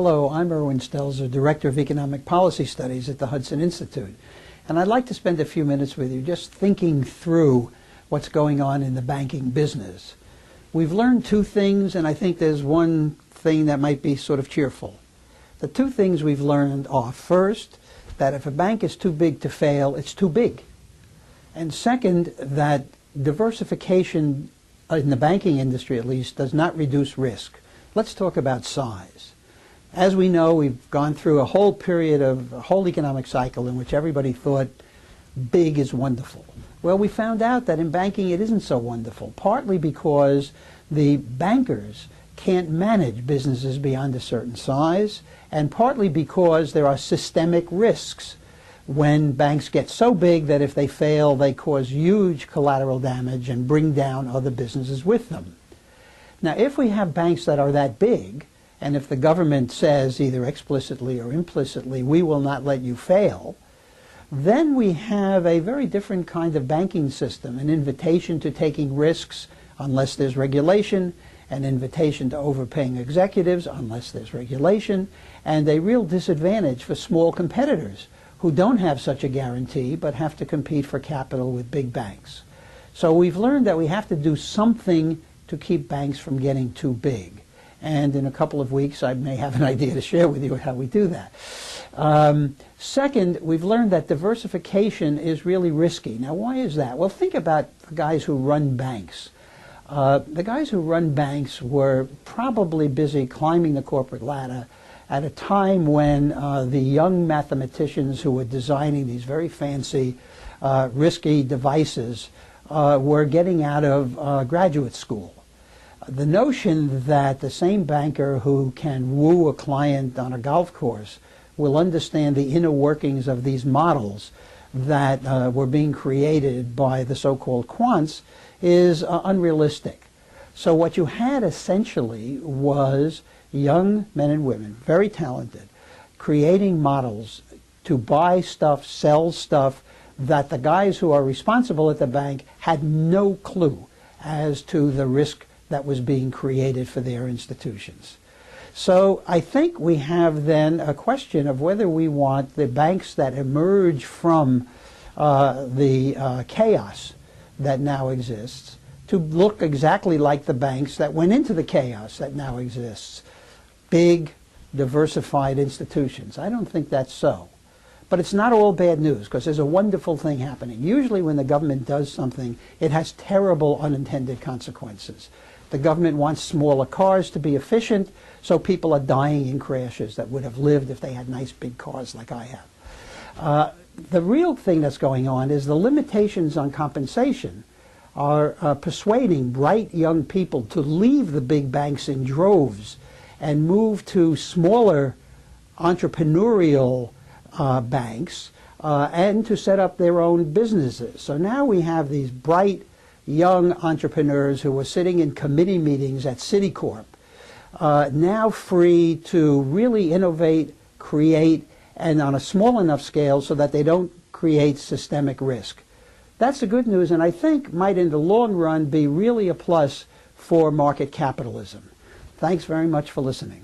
Hello, I'm Irwin Stelzer, Director of Economic Policy Studies at the Hudson Institute. And I'd like to spend a few minutes with you just thinking through what's going on in the banking business. We've learned two things, and I think there's one thing that might be sort of cheerful. The two things we've learned are, first, that if a bank is too big to fail, it's too big. And second, that diversification in the banking industry, at least, does not reduce risk. Let's talk about size. As we know, we've gone through a whole period of a whole economic cycle in which everybody thought big is wonderful. Well, we found out that in banking it isn't so wonderful, partly because the bankers can't manage businesses beyond a certain size, and partly because there are systemic risks when banks get so big that if they fail, they cause huge collateral damage and bring down other businesses with them. Now, if we have banks that are that big, and if the government says either explicitly or implicitly, we will not let you fail, then we have a very different kind of banking system, an invitation to taking risks unless there's regulation, an invitation to overpaying executives unless there's regulation, and a real disadvantage for small competitors who don't have such a guarantee but have to compete for capital with big banks. So we've learned that we have to do something to keep banks from getting too big. And in a couple of weeks, I may have an idea to share with you how we do that. Second, we've learned that diversification is really risky. Now, why is that? Well, think about the guys who run banks. The guys who run banks were probably busy climbing the corporate ladder at a time when the young mathematicians who were designing these very fancy, risky devices were getting out of graduate school. The notion that the same banker who can woo a client on a golf course will understand the inner workings of these models that were being created by the so-called quants is unrealistic. So what you had essentially was young men and women, very talented, creating models to buy stuff, sell stuff that the guys who are responsible at the bank had no clue as to the risk that was being created for their institutions. So I think we have then a question of whether we want the banks that emerge from the chaos that now exists to look exactly like the banks that went into the chaos that now exists. Big, diversified institutions. I don't think that's so. But it's not all bad news, because there's a wonderful thing happening. Usually when the government does something, it has terrible unintended consequences. The government wants smaller cars to be efficient, so people are dying in crashes that would have lived if they had nice big cars like I have. The real thing that's going on is the limitations on compensation are persuading bright young people to leave the big banks in droves and move to smaller entrepreneurial banks and to set up their own businesses. So now we have these bright young entrepreneurs who were sitting in committee meetings at Citicorp, now free to really innovate, create, and on a small enough scale so that they don't create systemic risk. That's the good news, and I think might in the long run be really a plus for market capitalism. Thanks very much for listening.